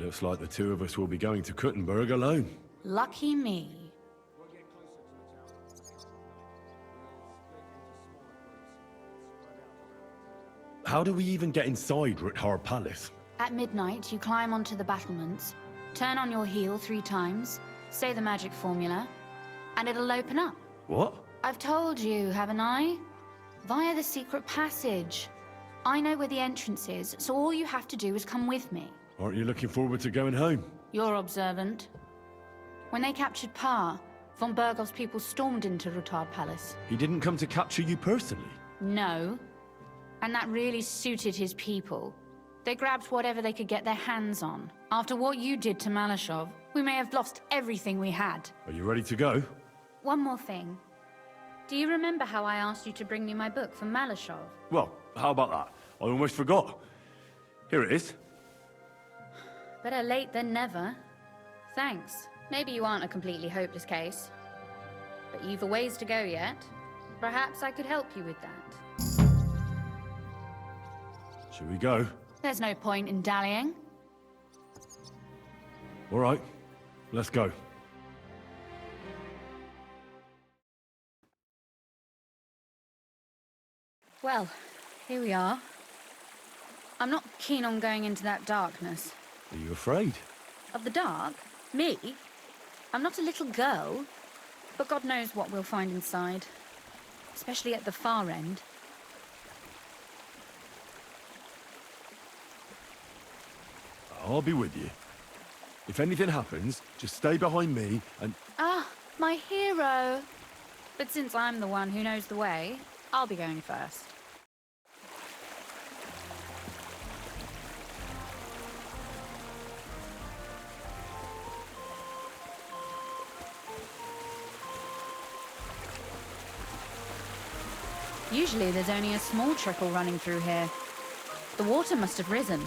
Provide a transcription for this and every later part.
looks like the two of us will be going to Kuttenberg alone. Lucky me. How do we even get inside Rithar Palace? At midnight, you climb onto the battlements, turn on your heel 3 times, say the magic formula, and it'll open up. What? I've told you, haven't I? Via the secret passage. I know where the entrance is, so all you have to do is come with me. Aren't you looking forward to going home? You're observant. When they captured Pa, von Bergov's people stormed into Rithar Palace. He didn't come to capture you personally? No. And that really suited his people. They grabbed whatever they could get their hands on. After what you did to Malashov, we may have lost everything we had. Are you ready to go? One more thing. Do you remember how I asked you to bring me my book from Malashov? Well, how about that? I almost forgot. Here it is. Better late than never. Thanks. Maybe you aren't a completely hopeless case. But you've a ways to go yet. Perhaps I could help you with that. Should we go? There's no point in dallying. All right, let's go. Well, here we are. I'm not keen on going into that darkness. Are you afraid? Of the dark? Me? I'm not a little girl. But God knows what we'll find inside. Especially at the far end. I'll be with you. If anything happens, just stay behind me and... Ah, my hero! But since I'm the one who knows the way, I'll be going first. Usually there's only a small trickle running through here. The water must have risen.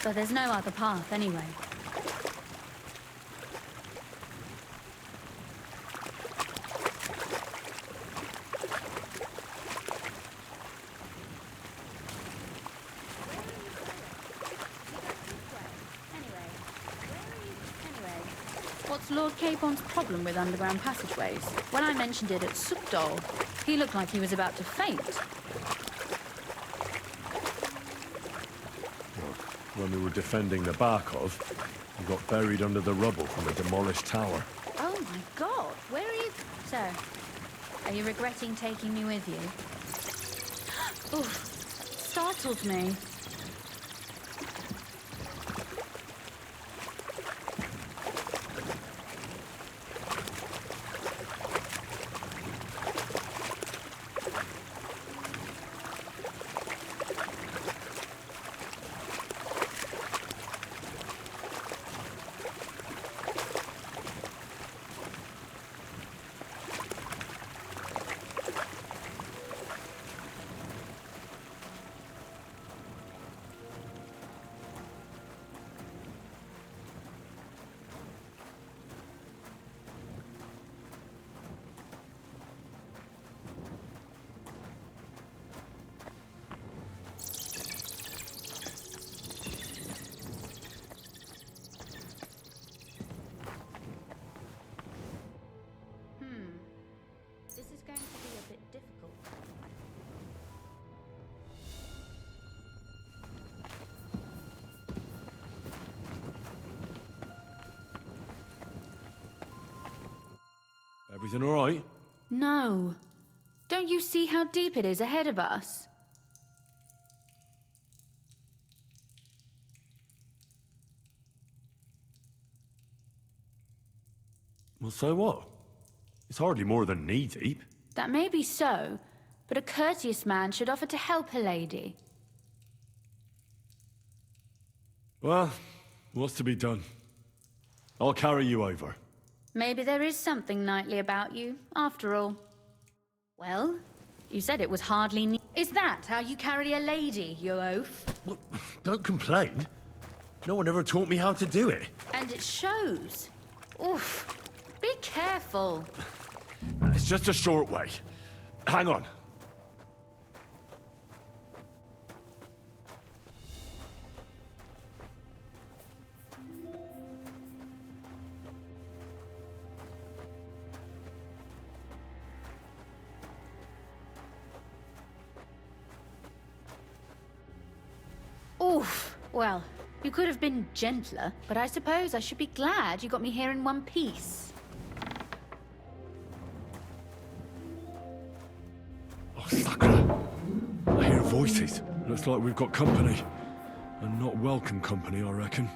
But there's no other path anyway. What's Lord Capon's problem with underground passageways? When I mentioned it at Sukdol, he looked like he was about to faint. When we were defending the Barkov, we got buried under the rubble from a demolished tower. Oh my God, where are you? Sir, are you regretting taking me with you? Oof, startled me. This is going to be a bit difficult. Everything all right? No. Don't you see how deep it is ahead of us? Well, so what? It's hardly more than knee-deep. That may be so, but a courteous man should offer to help a lady. Well, what's to be done? I'll carry you over. Maybe there is something knightly about you, after all. Well, you said it was hardly Is that how you carry a lady, you oaf? Well, don't complain. No one ever taught me how to do it. And it shows. Oof. Be careful. It's just a short way. Hang on. Oof. Well, you could have been gentler, but I suppose I should be glad you got me here in one piece. Oh, Sakura. I hear voices. Looks like we've got company. And not welcome company, I reckon.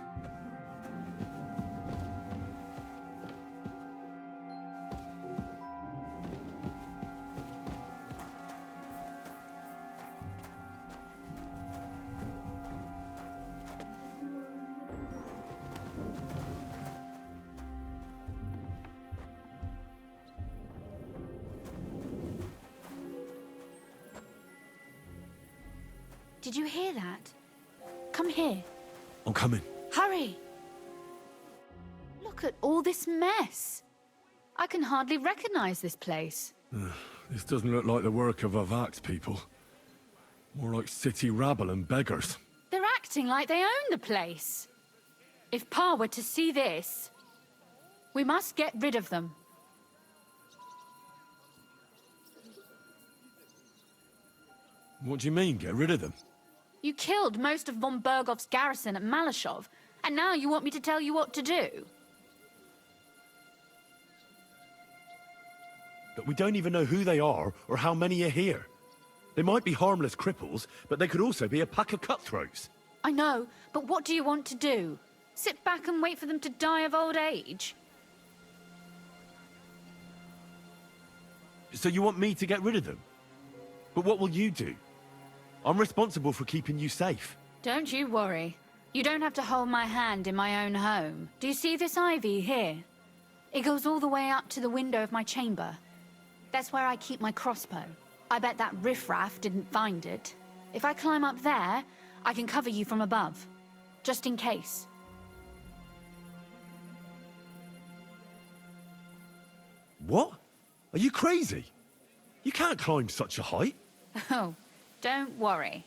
Did you hear that? Come here. I'm coming. Hurry! Look at all this mess. I can hardly recognize this place. This doesn't look like the work of Avak's people. More like city rabble and beggars. They're acting like they own the place. If Pa were to see this, we must get rid of them. What do you mean, get rid of them? You killed most of von Bergov's garrison at Malashov, and now you want me to tell you what to do? But we don't even know who they are or how many are here. They might be harmless cripples, but they could also be a pack of cutthroats. I know, but what do you want to do? Sit back and wait for them to die of old age? So you want me to get rid of them? But what will you do? I'm responsible for keeping you safe. Don't you worry. You don't have to hold my hand in my own home. Do you see this ivy here? It goes all the way up to the window of my chamber. That's where I keep my crossbow. I bet that riffraff didn't find it. If I climb up there, I can cover you from above. Just in case. What? Are you crazy? You can't climb such a height. Oh, don't worry.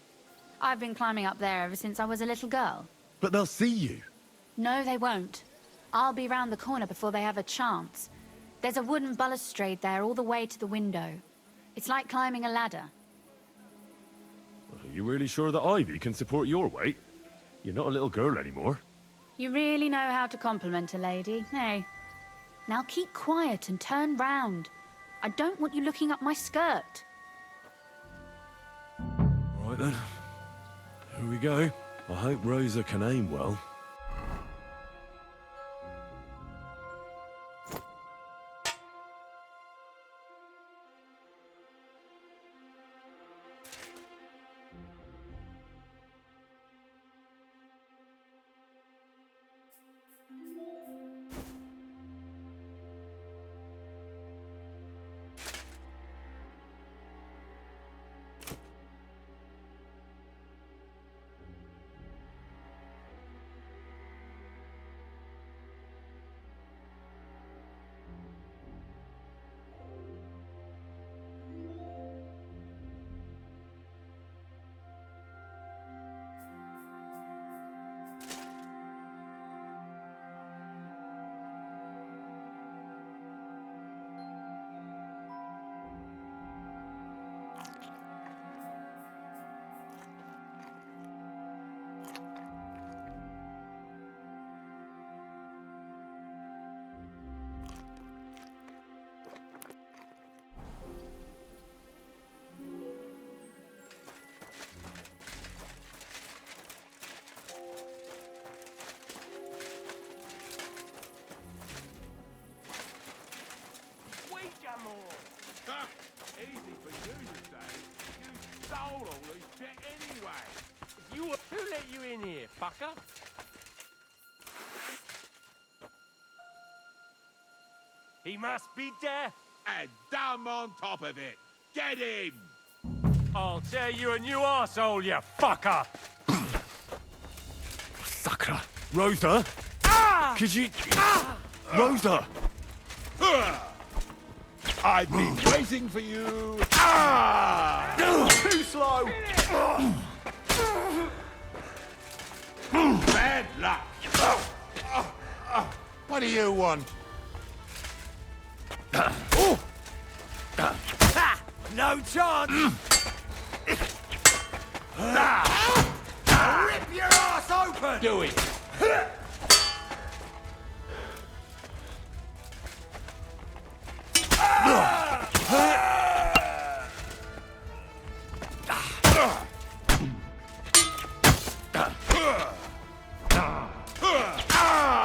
I've been climbing up there ever since I was a little girl. But they'll see you. No, they won't. I'll be round the corner before they have a chance. There's a wooden balustrade there all the way to the window. It's like climbing a ladder. Are you really sure that Ivy can support your weight? You're not a little girl anymore. You really know how to compliment a lady, hey? Now keep quiet and turn round. I don't want you looking up my skirt. All right then. Here we go. I hope Rosa can aim well. Easy for you to say. You stole all this shit anyway. Who let you in here, fucker? He must be deaf. And dumb on top of it. Get him! I'll tear you a new arsehole, you fucker! Sakra! Rosa? Ah! Could you... Rosa! I've been waiting for you. Ah! Too slow. Bad luck. What do you want? No chance! Rip your ass open! Do it.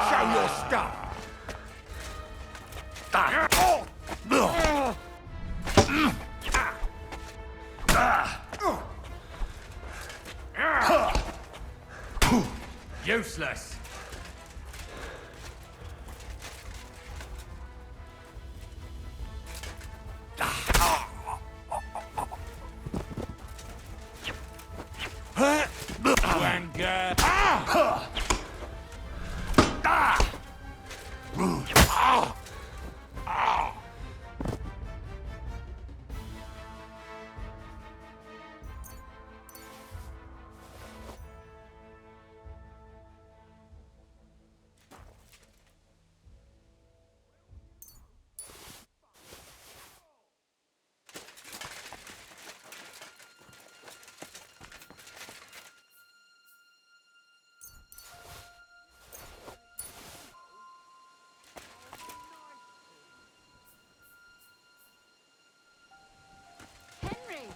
Show your stuff. Useless. Wanker. Henry!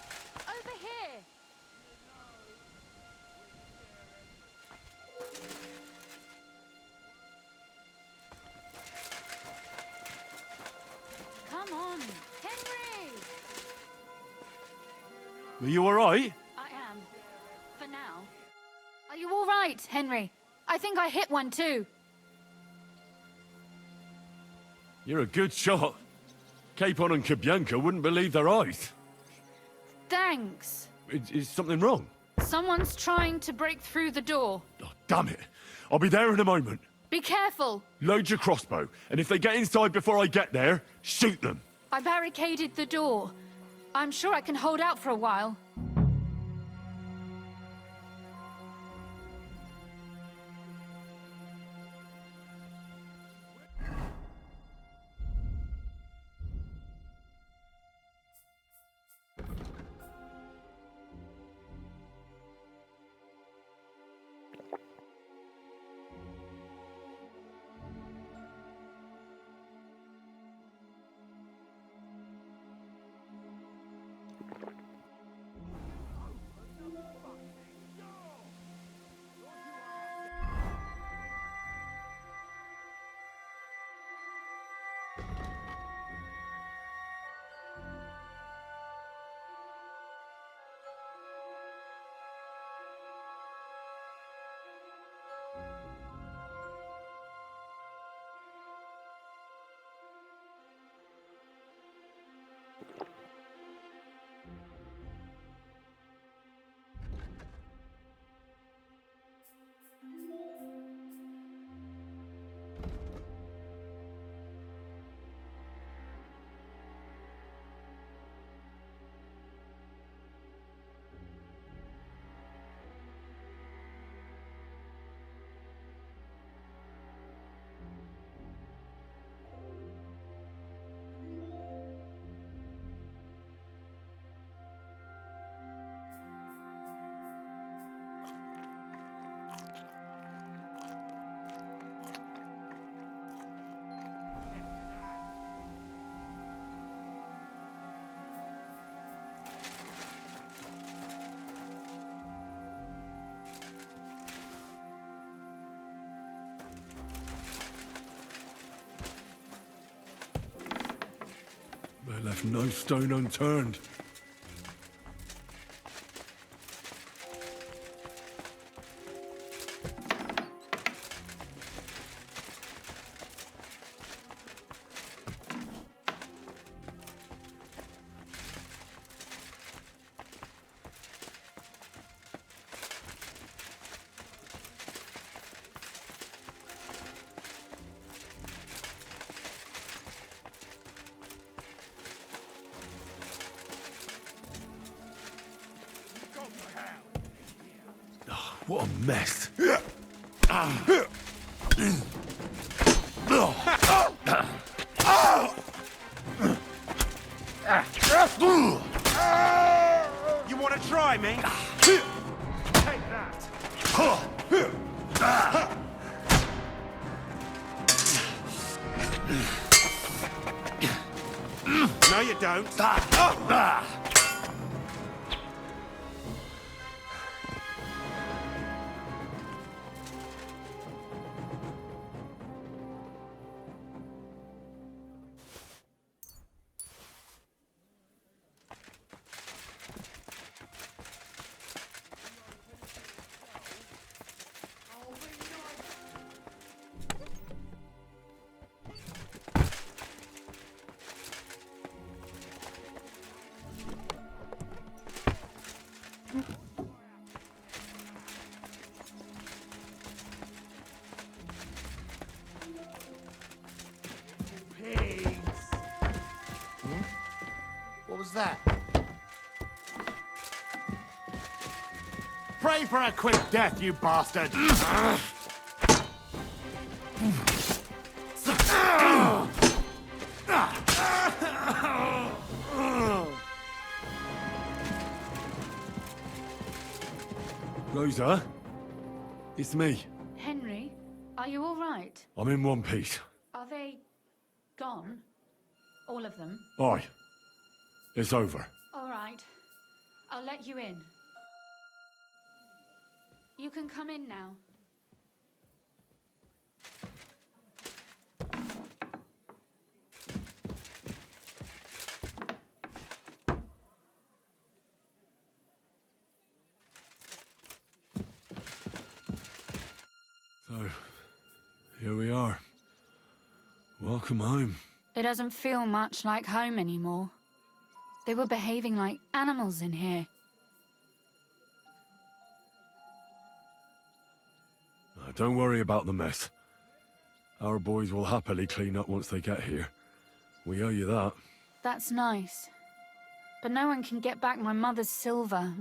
Over here! Come on, Henry! Are you alright? I am. For now. Are you all right, Henry? I think I hit one too. You're a good shot. Capon and Kabianka wouldn't believe their eyes. Thanks. Is something wrong? Someone's trying to break through the door. Oh, damn it. I'll be there in a moment. Be careful. Load your crossbow, and if they get inside before I get there, shoot them. I barricaded the door. I'm sure I can hold out for a while. They left no stone unturned. What a mess. You want to try me? Take that. No, you don't. What was that? Pray for a quick death, you bastard! Rosa? It's me. Henry, are you all right? I'm in one piece. Are they gone? All of them? Aye. It's over. All right. I'll let you in. You can come in now. So, here we are. Welcome home. It doesn't feel much like home anymore. They were behaving like animals in here. Don't worry about the mess. Our boys will happily clean up once they get here. We owe you that. That's nice. But no one can get back my mother's silver,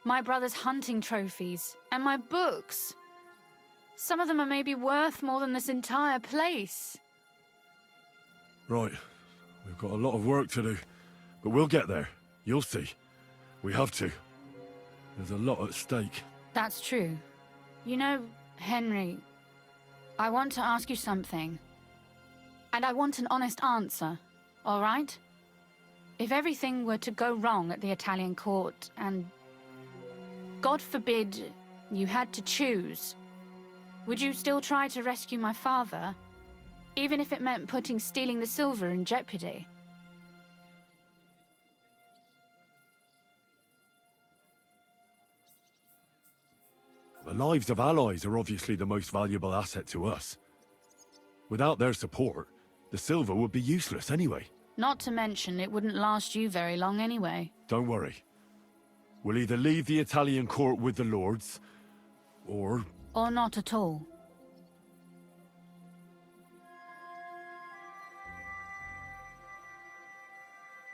my brother's hunting trophies, and my books. Some of them are maybe worth more than this entire place. Right. We've got a lot of work to do. But we'll get there. You'll see. We have to. There's a lot at stake. That's true. You know, Henry, I want to ask you something. And I want an honest answer, all right? If everything were to go wrong at the Italian court and, God forbid, you had to choose, would you still try to rescue my father, even if it meant putting stealing the silver in jeopardy? The lives of allies are obviously the most valuable asset to us. Without their support, the silver would be useless anyway. Not to mention, it wouldn't last you very long anyway. Don't worry. We'll either leave the Italian court with the lords, or... Or not at all.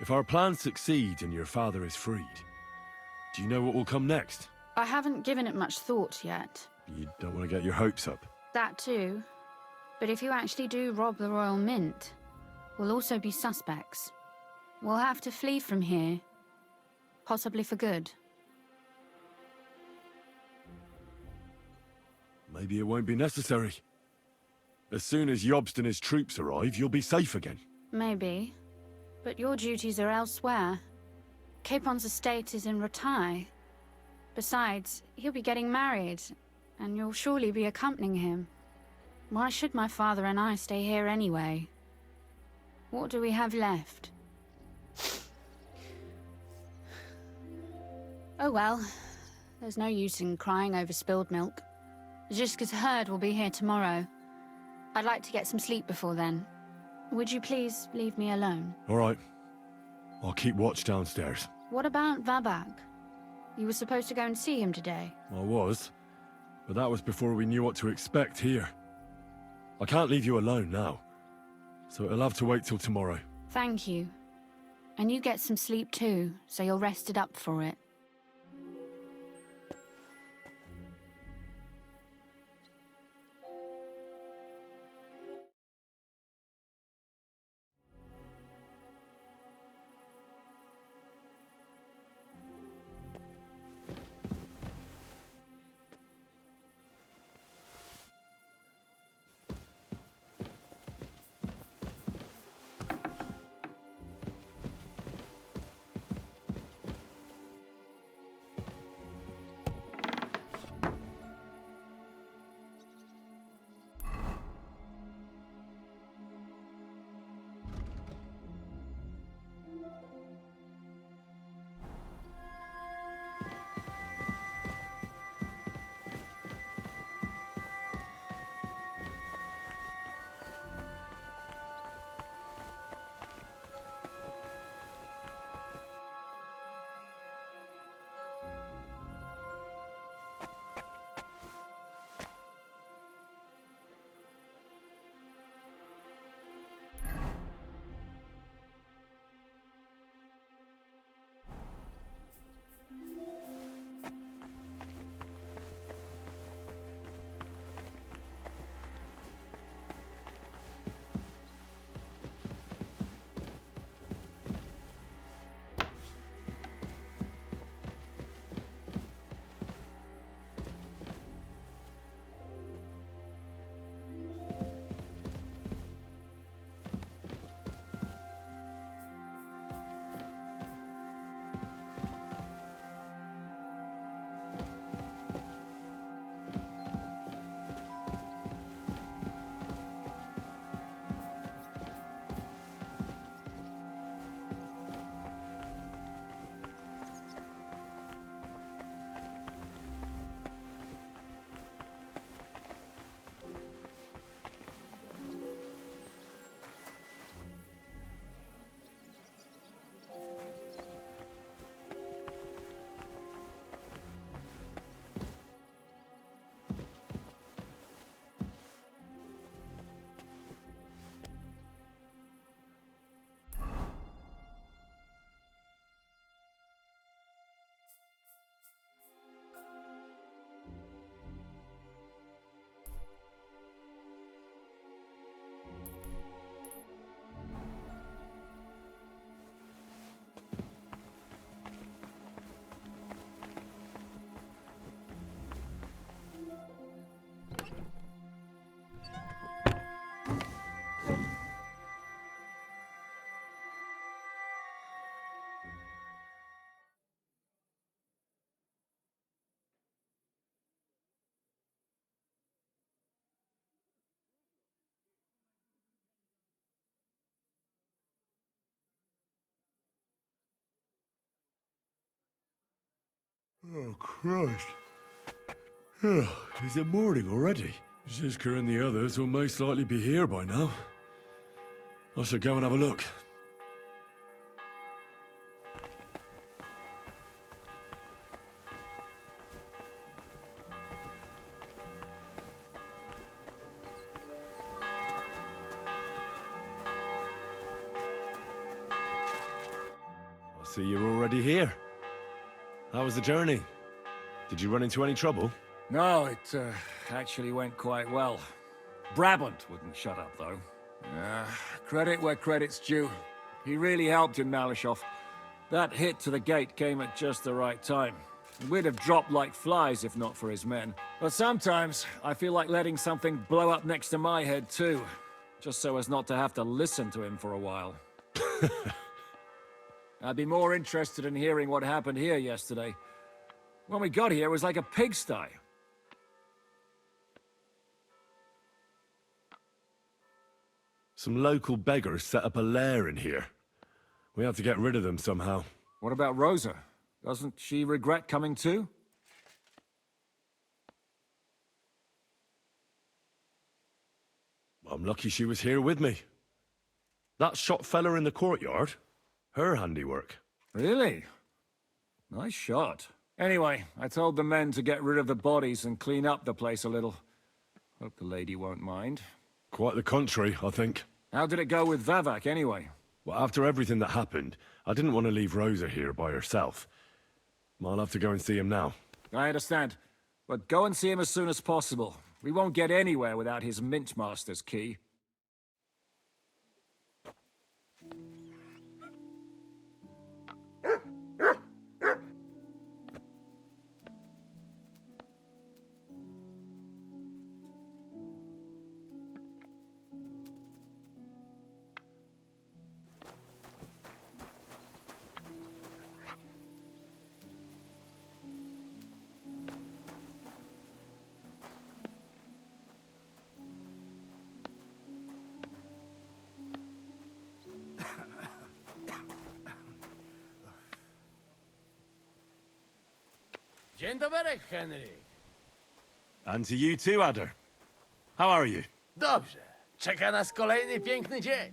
If our plans succeed and your father is freed, do you know what will come next? I haven't given it much thought yet. You don't want to get your hopes up. That too. But if you actually do rob the Royal Mint, we'll also be suspects. We'll have to flee from here. Possibly for good. Maybe it won't be necessary. As soon as Jobst and his troops arrive, you'll be safe again. Maybe. But your duties are elsewhere. Capon's estate is in Retaille. Besides, he'll be getting married, and you'll surely be accompanying him. Why should my father and I stay here anyway? What do we have left? Oh well, there's no use in crying over spilled milk. Ziska's herd will be here tomorrow. I'd like to get some sleep before then. Would you please leave me alone? All right. I'll keep watch downstairs. What about Vabak? You were supposed to go and see him today. I was, but that was before we knew what to expect here. I can't leave you alone now, so it'll have to wait till tomorrow. Thank you. And you get some sleep too, so you're rested up for it. Oh, Christ. Is it morning already? Zizka and the others will most likely be here by now. I should go and have a look. I see you're already here. How was the journey? Did you run into any trouble? No, it actually went quite well. Brabant wouldn't shut up, though. Credit where credit's due. He really helped in Malishov. That hit to the gate came at just the right time. We'd have dropped like flies if not for his men. But sometimes, I feel like letting something blow up next to my head too. Just so as not to have to listen to him for a while. I'd be more interested in hearing what happened here yesterday. When we got here, it was like a pigsty. Some local beggars set up a lair in here. We have to get rid of them somehow. What about Rosa? Doesn't she regret coming too? I'm lucky she was here with me. That shot fella in the courtyard, her handiwork. Really? Nice shot. Anyway, I told the men to get rid of the bodies and clean up the place a little. Hope the lady won't mind. Quite the contrary, I think. How did it go with Vavak, anyway? Well, after everything that happened, I didn't want to leave Rosa here by herself. I'll have to go and see him now. I understand. But go and see him as soon as possible. We won't get anywhere without his Mint Master's key. Dzień dobry, Henry. And to you too, Adder. How are you? Dobrze. Czeka nas kolejny piękny dzień.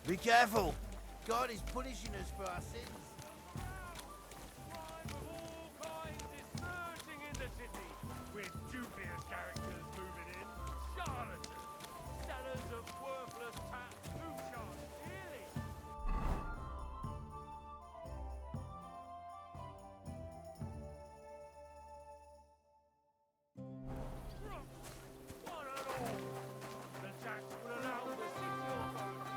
Be careful! God is punishing us for our sins. Crime of all kinds is surging in the city, with dubious characters moving in, charlatans, sellers of worthless tats who charge dearly. One and all, the tax will allow the city authorities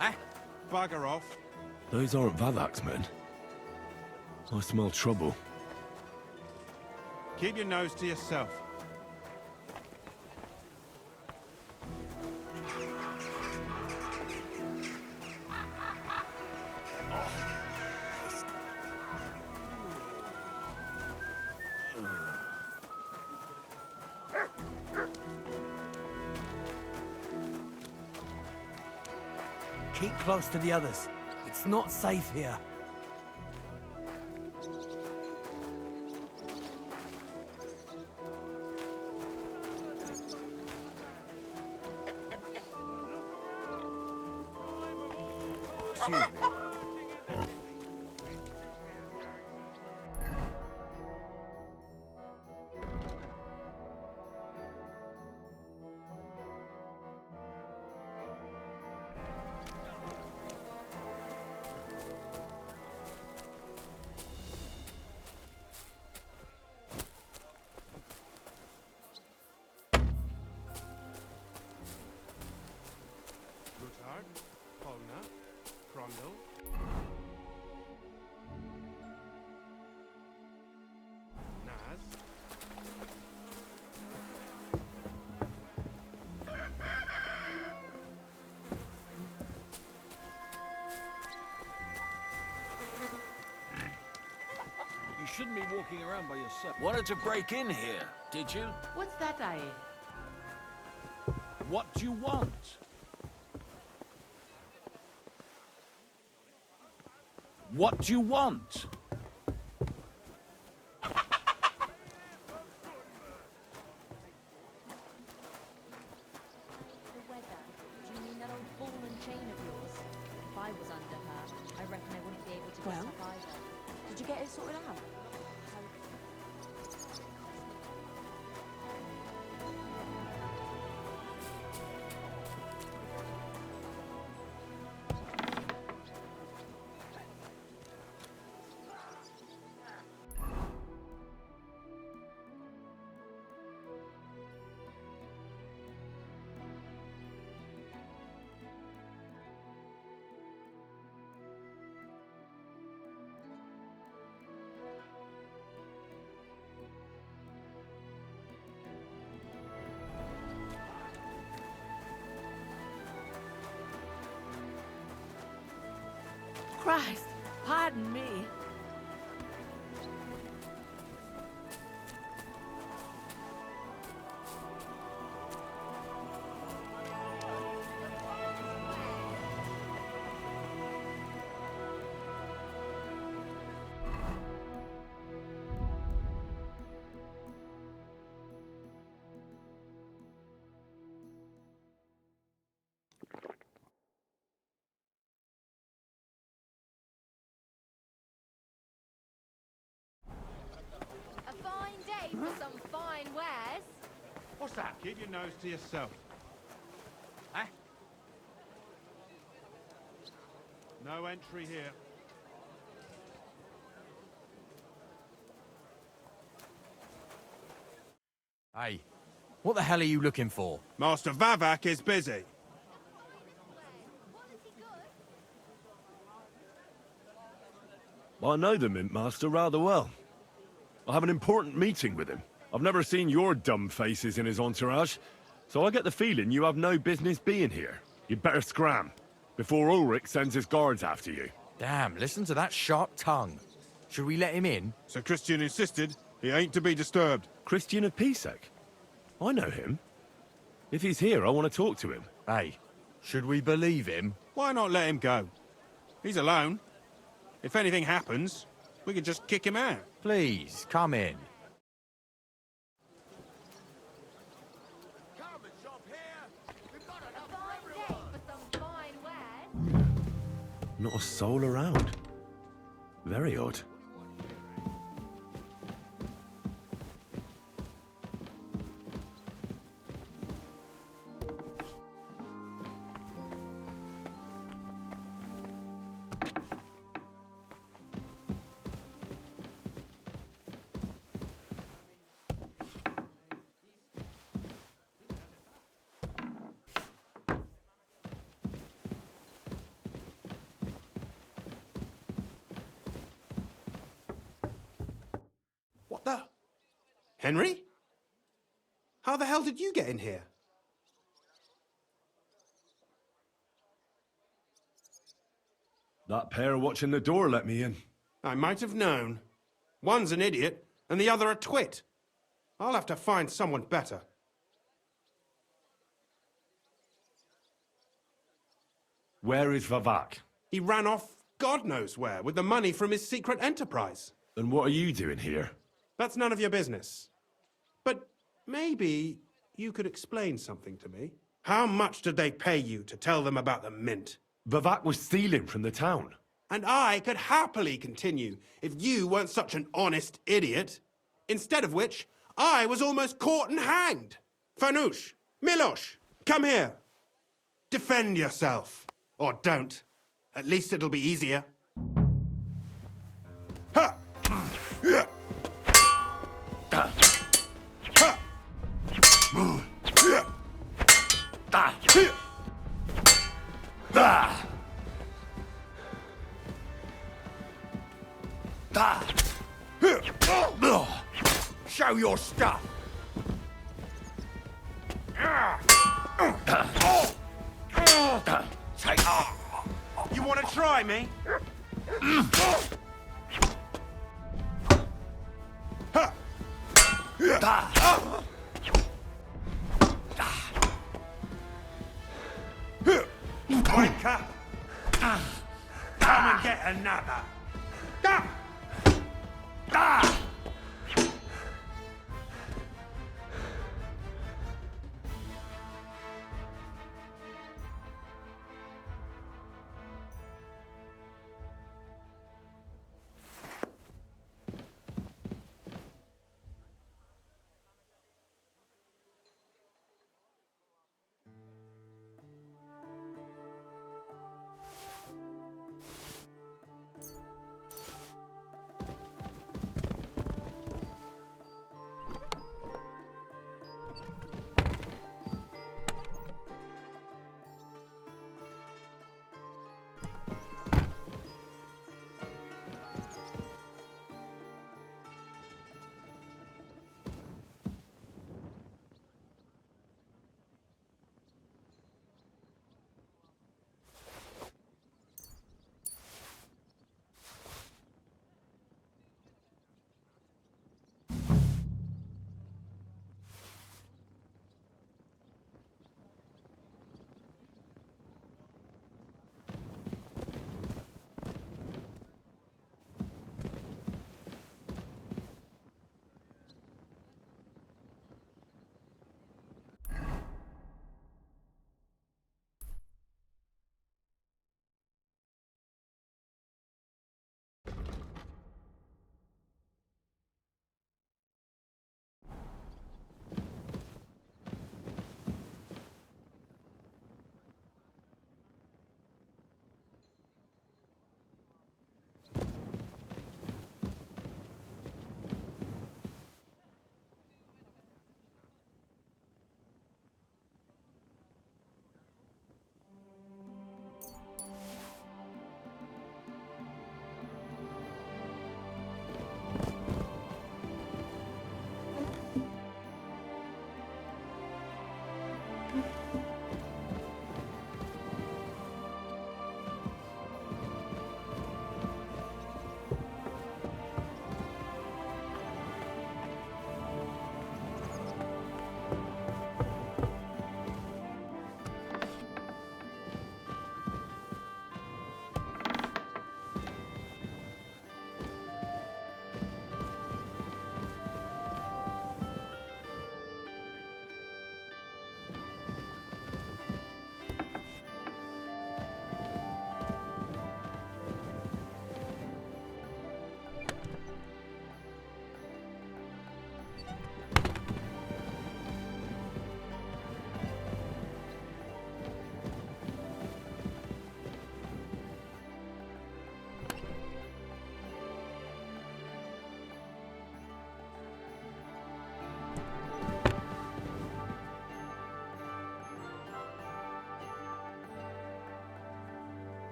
Eh? Bugger off. Those aren't Vavak's men. I smell trouble. Keep your nose to yourself. Keep close to the others. It's not safe here. Excuse me. Rutard, Polna, Crondell. Naz. You shouldn't be walking around by yourself. Wanted to break in here, did you? What's that I hear? What do you want? What do you want? The weather. Do you mean that old ball and chain of yours? If I was under her, I reckon I wouldn't be able to get up either. Did you get it sorted out? Christ, pardon me. A fine day for some fine wares. What's that? Keep your nose to yourself. Eh? No entry here. Hey, what the hell are you looking for? Master Vavak is busy. I know the Mint Master rather well. I have an important meeting with him. I've never seen your dumb faces in his entourage, so I get the feeling you have no business being here. You'd better scram, before Ulrich sends his guards after you. Damn, listen to that sharp tongue. Should we let him in? Sir Christian insisted he ain't to be disturbed. Christian of Ps5? I know him. If he's here, I want to talk to him. Hey, should we believe him? Why not let him go? He's alone. If anything happens, we can just kick him out. Please, come in. A fine day for some fine wares. Not a soul around. Very odd. Henry? How the hell did you get in here? That pair watching the door let me in. I might have known. One's an idiot, and the other a twit. I'll have to find someone better. Where is Vavak? He ran off God knows where with the money from his secret enterprise. And what are you doing here? That's none of your business. But maybe you could explain something to me. How much did they pay you to tell them about the mint? Vavak was stealing from the town. And I could happily continue if you weren't such an honest idiot. Instead of which, I was almost caught and hanged. Fanush, Milosh, come here. Defend yourself. Or don't. At least it'll be easier. Ha! Yeah. Ha! Yeah. Show your stuff! Take You want to try me? Wanker! Come and get another!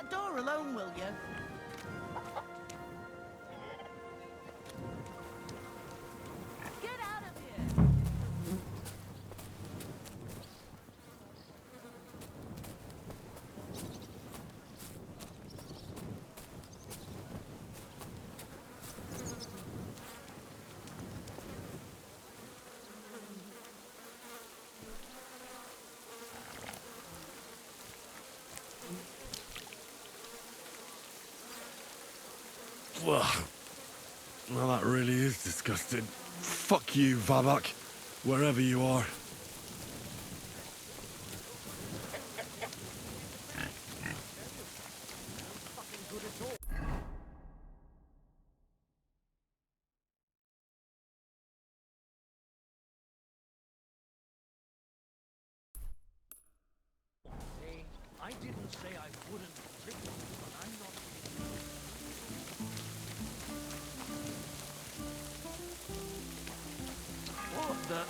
that door alone, will you? Get out of here! Ugh. Well, that really is disgusting. Fuck you, Vavak. Wherever you are. I didn't say I wouldn't drink, but I'm not... What the...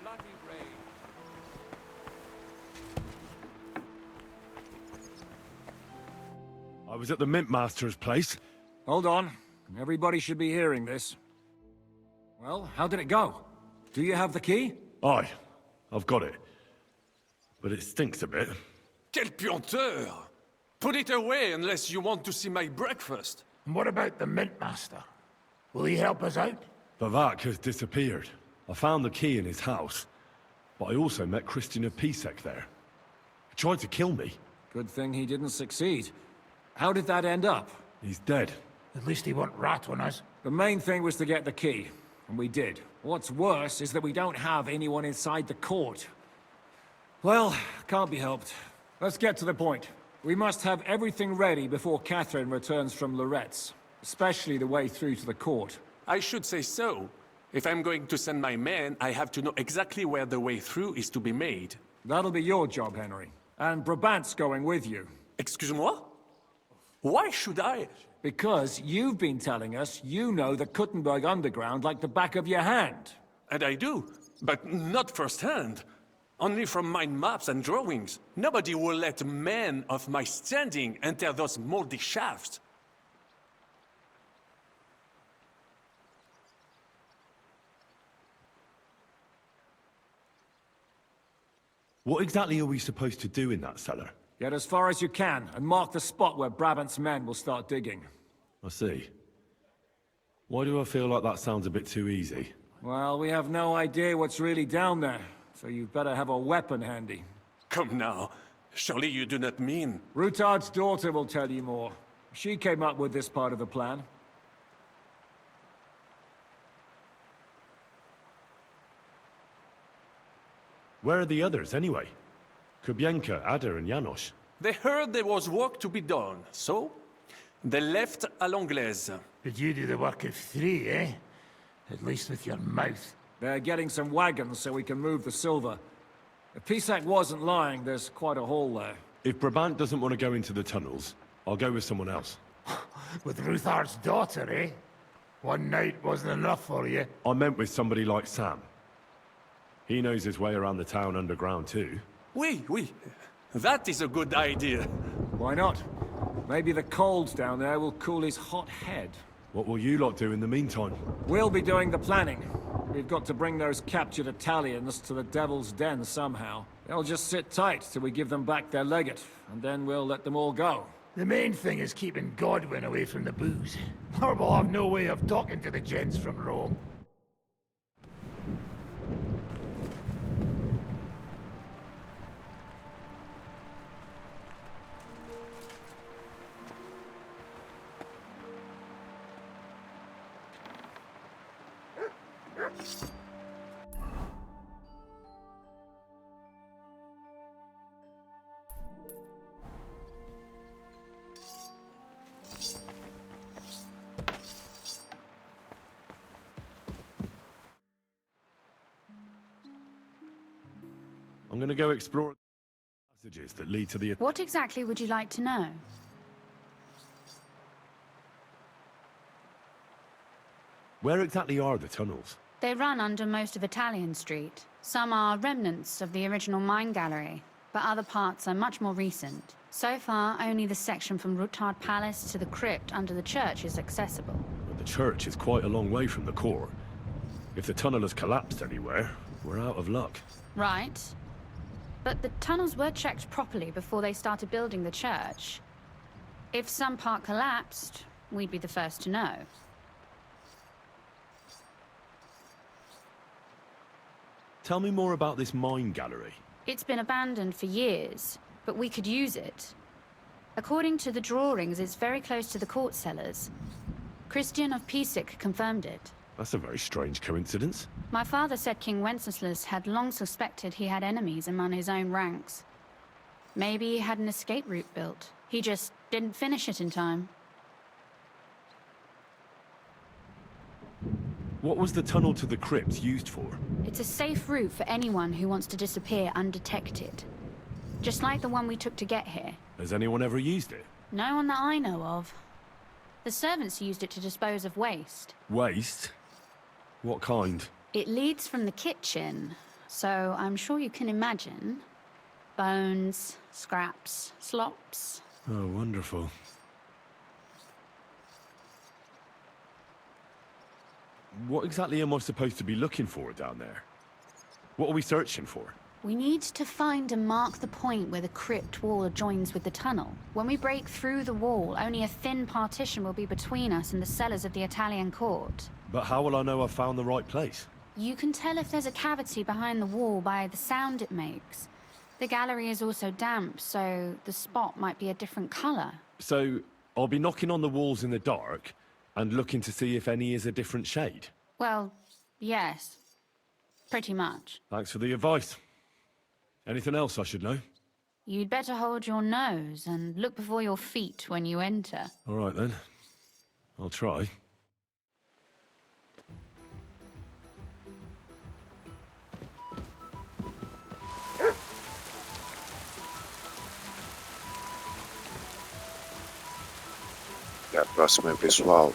Bloody rain. I was at the Mint Master's place. Hold on. Everybody should be hearing this. Well, how did it go? Do you have the key? Aye, I've got it. But it stinks a bit. Quel puanteur! Put it away unless you want to see my breakfast. And what about the Mint Master? Will he help us out? Vavak has disappeared. I found the key in his house. But I also met Christian of Ps5 there. He tried to kill me. Good thing he didn't succeed. How did that end up? He's dead. At least he won't rat on us. The main thing was to get the key, and we did. What's worse is that we don't have anyone inside the court. Well, can't be helped. Let's get to the point. We must have everything ready before Catherine returns from Loretz, especially the way through to the court. I should say so. If I'm going to send my men, I have to know exactly where the way through is to be made. That'll be your job, Henry. And Brabant's going with you. Excuse-moi? Why should I? Because you've been telling us you know the Kuttenberg underground like the back of your hand. And I do, but not firsthand. Only from mind maps and drawings. Nobody will let men of my standing enter those moldy shafts. What exactly are we supposed to do in that cellar? Get as far as you can, and mark the spot where Brabant's men will start digging. I see. Why do I feel like that sounds a bit too easy? Well, we have no idea what's really down there, so you'd better have a weapon handy. Come now. Surely you do not mean... Rutard's daughter will tell you more. She came up with this part of the plan. Where are the others, anyway? Kubienka, Ada, and Janos. They heard there was work to be done, so... they left à l'anglaise. But you do the work of 3, eh? At least with your mouth. They're getting some wagons so we can move the silver. If Ps5 wasn't lying, there's quite a hole there. If Brabant doesn't want to go into the tunnels, I'll go with someone else. With Ruthar's daughter, eh? One night wasn't enough for you. I meant with somebody like Sam. He knows his way around the town underground too. Oui. That is a good idea. Why not? Maybe the cold down there will cool his hot head. What will you lot do in the meantime? We'll be doing the planning. We've got to bring those captured Italians to the Devil's Den somehow. They'll just sit tight till we give them back their legate, and then we'll let them all go. The main thing is keeping Godwin away from the booze. Or we'll have no way of talking to the gents from Rome. I'm gonna go explore passages that lead to the... What exactly would you like to know? Where exactly are the tunnels? They run under most of Italian Street. Some are remnants of the original mine gallery, but other parts are much more recent. So far, only the section from Rutard Palace to the crypt under the church is accessible. But the church is quite a long way from the core. If the tunnel has collapsed anywhere, we're out of luck. Right. But the tunnels were checked properly before they started building the church. If some part collapsed, we'd be the first to know. Tell me more about this mine gallery. It's been abandoned for years, but we could use it. According to the drawings, it's very close to the court cellars. Christian of Ps5 confirmed it. That's a very strange coincidence. My father said King Wenceslas had long suspected he had enemies among his own ranks. Maybe he had an escape route built. He just didn't finish it in time. What was the tunnel to the crypt used for? It's a safe route for anyone who wants to disappear undetected. Just like the one we took to get here. Has anyone ever used it? No one that I know of. The servants used it to dispose of waste. Waste? What kind? It leads from the kitchen, so I'm sure you can imagine. Bones, scraps, slops. Oh, wonderful. What exactly am I supposed to be looking for down there? What are we searching for? We need to find and mark the point where the crypt wall joins with the tunnel. When we break through the wall, only a thin partition will be between us and the cellars of the Italian court. But how will I know I've found the right place? You can tell if there's a cavity behind the wall by the sound it makes. The gallery is also damp, so the spot might be a different color. So, I'll be knocking on the walls in the dark and looking to see if any is a different shade? Well, yes. Pretty much. Thanks for the advice. Anything else I should know? You'd better hold your nose and look before your feet when you enter. All right then. I'll try. La próxima, pessoal.